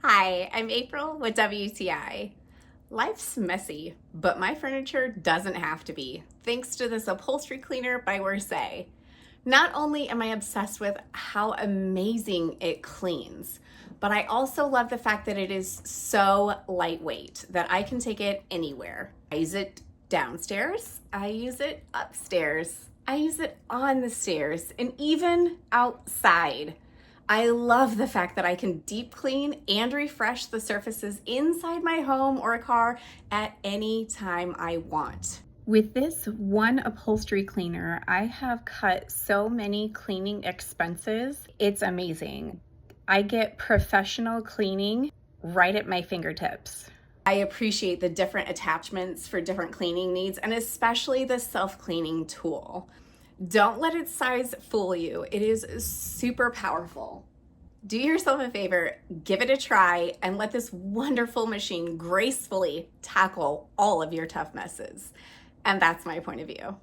Hi, I'm April with WTI. Life's messy, but my furniture doesn't have to be, thanks to this upholstery cleaner by WURESE. Not only am I obsessed with how amazing it cleans, but I also love the fact that it is so lightweight that I can take it anywhere. I use it downstairs, I use it upstairs, I use it on the stairs, and even outside. I love the fact that I can deep clean and refresh the surfaces inside my home or a car at any time I want. With this one upholstery cleaner, I have cut so many cleaning expenses. It's amazing. I get professional cleaning right at my fingertips. I appreciate the different attachments for different cleaning needs, and especially the self-cleaning tool. Don't let its size fool you. It is super powerful. Do yourself a favor, give it a try, and let this wonderful machine gracefully tackle all of your tough messes. And that's my point of view.